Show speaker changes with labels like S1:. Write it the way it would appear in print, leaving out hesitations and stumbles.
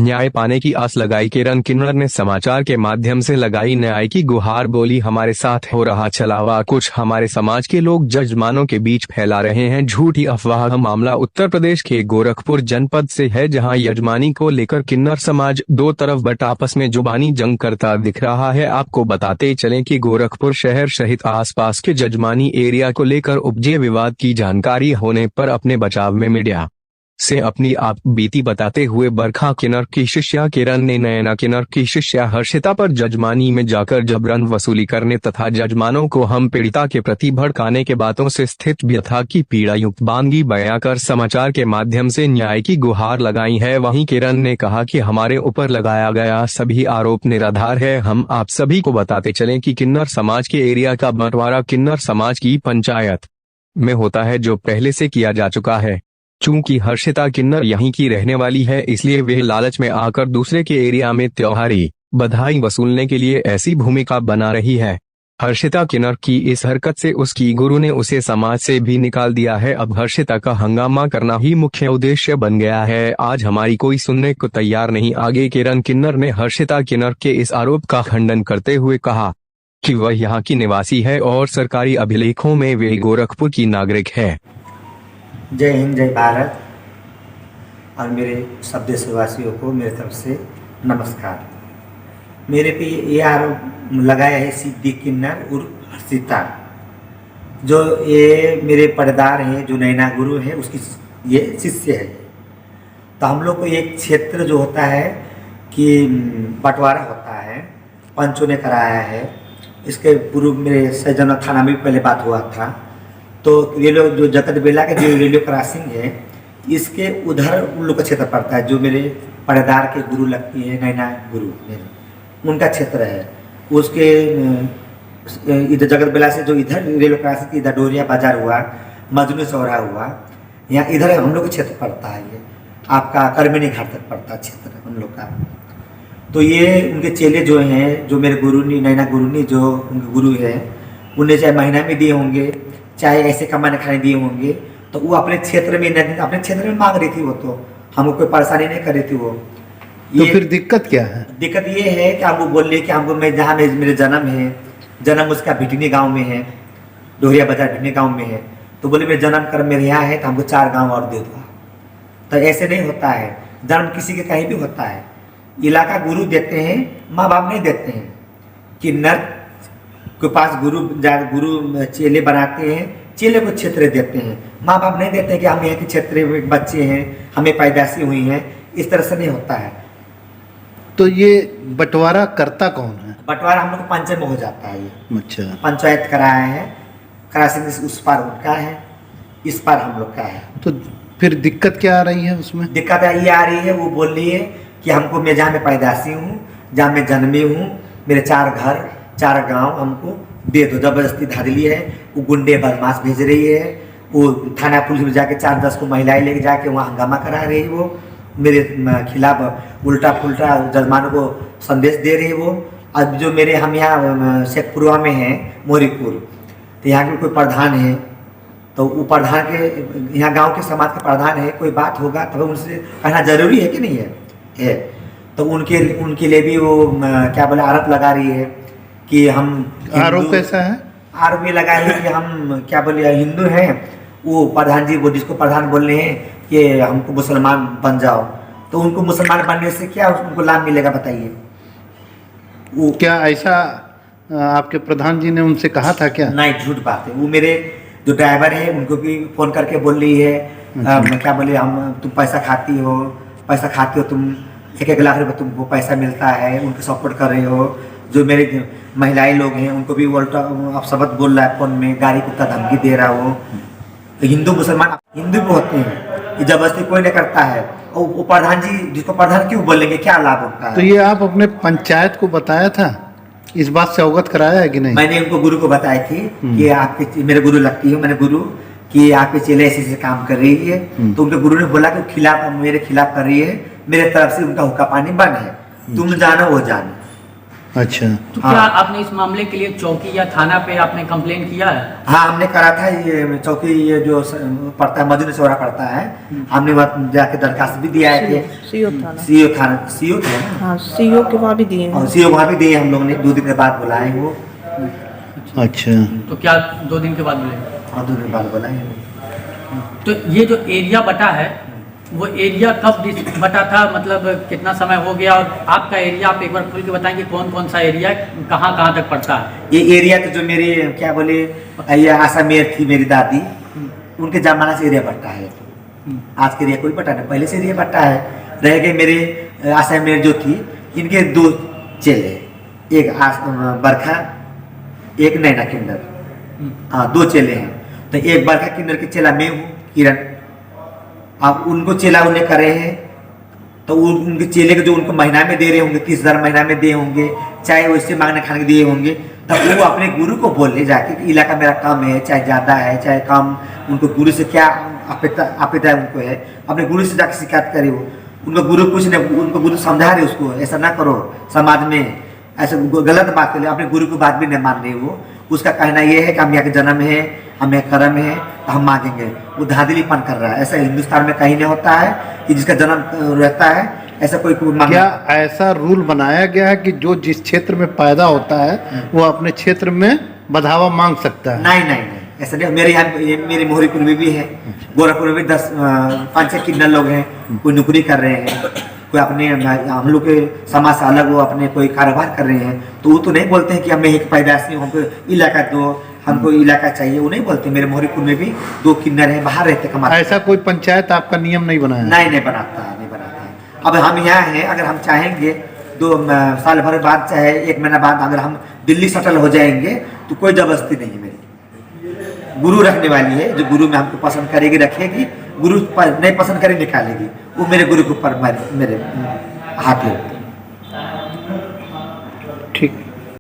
S1: न्याय पाने की आस लगाई किरण किन्नर ने समाचार के माध्यम से लगाई न्याय की गुहार। बोली, हमारे साथ हो रहा छलावा कुछ हमारे समाज के लोग जजमानों के बीच फैला रहे हैं झूठी अफवाह। मामला उत्तर प्रदेश के गोरखपुर जनपद से है, जहां यजमानी को लेकर किन्नर समाज दो तरफ बट आपस में जुबानी जंग करता दिख रहा है। आपको बताते चलें कि गोरखपुर शहर सहित आसपास के जजमानी एरिया को लेकर उपजे विवाद की जानकारी होने पर अपने बचाव में मीडिया से अपनी आप बीती बताते हुए बरखा किन्नर की शिष्या किरण ने नयना किन्नर की शिष्या हर्षिता पर जजमानी में जाकर जबरन वसूली करने तथा जजमानों को हम पीड़िता के प्रति भड़काने के बातों से स्थित व्यथा की पीड़ा युक्त बानगी बयां कर समाचार के माध्यम से न्याय की गुहार लगाई है। वहीं किरण ने कहा कि हमारे ऊपर लगाया गया सभी आरोप निराधार है। हम आप सभी को बताते चलें कि किन्नर समाज के एरिया का बंटवारा किन्नर समाज की पंचायत में होता है, जो पहले से किया जा चुका है। चूंकि हर्षिता किन्नर यहीं की रहने वाली है, इसलिए वे लालच में आकर दूसरे के एरिया में त्योहारी बधाई वसूलने के लिए ऐसी भूमिका बना रही है। हर्षिता किन्नर की इस हरकत से उसकी गुरु ने उसे समाज से भी निकाल दिया है। अब हर्षिता का हंगामा करना ही मुख्य उद्देश्य बन गया है। आज हमारी कोई सुनने को तैयार नहीं। आगे किरण किन्नर ने हर्षिता किन्नर के इस आरोप का खंडन करते हुए कहा कि वह यहाँ की निवासी है और सरकारी अभिलेखों में वे गोरखपुर की नागरिक है।
S2: जय हिंद, जय भारत और मेरे सब देशवासियों को मेरे तरफ से नमस्कार। मेरे पे ये आरोप लगाया है सिद्धि किन्नर उर्फ हर्षिता, जो ये मेरे पर्दार हैं, जो नैना गुरु है, उसकी ये शिष्य है। तो हम लोग को एक क्षेत्र जो होता है कि बंटवारा होता है, पंचों ने कराया है। इसके पूर्व मेरे सैजना थाना में पहले बात हुआ था। तो रेलवे जो जगत बेला के जो रेलवे क्रॉसिंग है, इसके उधर उन लोग का क्षेत्र पड़ता है, जो मेरे पर्दार के गुरु लगती है, नैना गुरु उनका क्षेत्र है। उसके इधर जगत बेला से जो इधर रेलवे क्रॉसिंग इधर डोरिया बाजार हुआ, मजनू चौरा हुआ, यहाँ इधर हम लोग का क्षेत्र पड़ता है। ये आपका कर्मिनी घाट तक पड़ता है क्षेत्र हम लोग का। तो ये उनके चेले जो हैं, जो मेरे गुरु ने नैना गुरु ने जो उनके गुरु है, उन्हें चाहे महीना में दिए होंगे, चाहे ऐसे कमाने खाने दिए होंगे, तो वो अपने क्षेत्र में अपने क्षेत्र में मांग रही थी। वो तो हमको कोई परेशानी नहीं कर रही थी। वो
S3: तो फिर दिक्कत क्या है?
S2: दिक्कत ये है कि हमको बोल रही है कि हमको मैं जहाँ मेरे जन्म है, जन्म उसका भिटनी गांव में है, डोरिया बाजार भिटनी गांव में है। तो बोले मेरे जन्म कर्म मेरे यहाँ है, तो हमको 4 गाँव और दे दो। तो ऐसे नहीं होता है, जन्म किसी के कहीं भी होता है। इलाका गुरु देते हैं, माँ बाप नहीं देते हैं। किन्नर के पास गुरु चेले बनाते हैं, चेले को क्षेत्र देते हैं, माँ बाप नहीं देते हैं कि हम यहाँ के क्षेत्र में बच्चे हैं, हमें पैदाशी हुई हैं। इस तरह से नहीं होता है।
S3: तो ये बंटवारा करता कौन है?
S2: बंटवारा हम लोग को पंचायत में हो जाता है। ये
S3: अच्छा,
S2: पंचायत कराया है, क्रॉसिंग उस पार उनका है, इस पार हम लोग का है।
S3: तो फिर दिक्कत क्या आ रही है उसमें?
S2: दिक्कत ये आ रही है, वो बोल रही है कि हमको मैं जहाँ मैं पैदाशी हूँ, जहाँ मैं जन्मी हूँ, मेरे 4 घर 4 गांव हमको दे दो। जबरदस्ती धाधली है। वो गुंडे बदमाश भेज रही है। वो थाना पुलिस में जाके 4-10 को महिलाएं लेके जाके वहाँ हंगामा करा रही है। वो मेरे खिलाफ उल्टा पुल्टा जजमानों को संदेश दे रही है। वो अब जो मेरे हम यहाँ शेखपुरवा में हैं, मोरीपुर, तो यहाँ के कोई प्रधान है, तो वो प्रधान के यहाँ गाँव के समाज के प्रधान है, कोई बात होगा तब उनसे कहना जरूरी है कि नहीं है। तो उनके लिए भी वो क्या बोले आरोप लगा रही है कि हम
S3: आरोप कैसा है?
S2: आरोप ये लगा है कि हम क्या बोले हिंदू हैं। वो प्रधान जी वो जिसको प्रधान बोल रहे हैं कि हमको मुसलमान बन जाओ, तो उनको मुसलमान बनने से क्या उनको लाभ मिलेगा बताइए?
S3: वो क्या ऐसा आपके प्रधान जी ने उनसे कहा था क्या?
S2: नहीं, झूठ बात है। वो मेरे जो ड्राइवर है उनको भी फोन करके बोल रही है क्या बोले तुम पैसा खाती हो, तुम 1-1 लाख रुपये तुमको पैसा मिलता है, उनको सपोर्ट कर रहे हो। जो मेरे महिलाएं लोग हैं उनको भी उल्टा आप शब्द बोल रहा है, फोन में गाड़ी कुत्ता धमकी दे रहा हो। तो हिंदू मुसलमान हिंदू भी होते हैं, ये जबरदस्ती कोई नहीं करता है। और वो प्रधान जी जिसको प्रधान क्यों बोलेंगे, क्या लाभ होता है?
S3: तो ये आप अपने पंचायत को बताया था, इस बात से अवगत कराया है कि नहीं?
S2: मैंने उनको गुरु को बताई थी कि आपके मेरे गुरु लगती है, मैंने गुरु कि आपके चेले ऐसे काम कर रही है। तो उनके गुरु ने बोला कि मेरे खिलाफ कर रही है, मेरे तरफ से उनका हुक्का पानी बंद है, तुम जानो वो जानो।
S3: अच्छा।
S4: तो
S2: हाँ।
S4: क्या आपने इस मामले के लिए चौकी या थाना पे आपने कंप्लेन किया है?
S2: हाँ, हमने करा था। ये चौकी, ये जो पड़ता है मदीना चौरा पड़ता है, हमने वहाँ जाके दरखास्त भी दिया है कि
S5: सीओ थाना,
S2: सीओ थाना, सीओ थे ना,
S5: हाँ सीओ के वहाँ भी दिए हैं।
S2: और सीओ वहाँ भी दिए हम लोगों ने। 2 दिन के बाद बुलाए वो,
S3: अच्छा।
S4: तो क्या 2 दिन के बाद मिले?
S2: और 2 दिन बाद बुलाए वो।
S4: तो ये जो एरिया बटा है वो एरिया कब बटा था, मतलब कितना समय हो गया? और आपका एरिया आप एक बार खुल के बताएंगे कौन कौन सा एरिया है, कहाँ कहाँ तक पड़ता है?
S2: ये एरिया तो जो मेरी क्या बोले, ये आशा मेयर थी मेरी दादी, उनके जमाना से एरिया बट्टा है। आज के एरिया कोई बट्टा नहीं, पहले से एरिया बट्टा है। रह गए मेरे आशा मेयर जो थी, इनके 2 चेले, एक बरखा, एक नैना किन्नर। हाँ, 2 चेले हैं। तो एक बरखा किन्नर के चेला मैं हूँ, किरण। अब उनको चेला उन्हें करे हैं, तो उनके चेले के जो उनको महीना में दे रहे होंगे, 30,000 महीना में दिए होंगे, चाहे वैसे मांगने खाने के दिए होंगे, तब वो अपने गुरु को बोल ले जाके कि इलाका मेरा कम है, चाहे ज़्यादा है चाहे कम, उनको गुरु से क्या अपेक्षा उनको है, अपने गुरु से जाके शिकायत करे। वो उनको गुरु कुछ नहीं, उनको गुरु समझा रहे उसको ऐसा ना करो, समाज में ऐसे गलत बात करे, अपने गुरु की बात भी नहीं मान रही वो। उसका कहना ये है कि हम यहाँ के जन्म है, हमें कर्म है, तो हम मांगेंगे। वो धांधलीपन कर रहा है। ऐसा हिंदुस्तान में कहीं नहीं होता है कि जिसका जन्म रहता है ऐसा कोई
S3: क्या ऐसा रूल बनाया गया है कि जो जिस क्षेत्र में पैदा होता है वो अपने क्षेत्र में बढ़ावा मांग सकता है?
S2: नहीं नहीं नहीं, ऐसा नहीं। मेरे यहाँ मेरे मोहरीपुर में भी है, गोरखपुर में भी 5-6 किन्नर लोग हैं, कोई नौकरी कर रहे हैं, कोई अपने हम लोग के समाज से अलग वो अपने कोई कारोबार कर रहे हैं। तो वो तो नहीं बोलते हैं कि हमें एक पैदाइशी हमको इलाका दो, हमको इलाका चाहिए, वो नहीं बोलते। मेरे मोहरीपुर में भी 2 किन्नर हैं, बाहर रहते कमाते।
S3: ऐसा कोई पंचायत आपका नियम नहीं बनाया?
S2: नहीं बनाता है, नहीं बनाता है। अब हम यहाँ हैं, अगर हम चाहेंगे 2 साल भर बाद, चाहे 1 महीना बाद अगर हम दिल्ली सेटल हो जाएंगे तो कोई जबरदस्ती नहीं है। मेरी गुरु रखने वाली है, जो गुरु में हमको पसंद करेगी रखेगी, गुरु नहीं पसंद करेगी निकालेगी। वो मेरे गुरु के ऊपर मेरे हाथ है।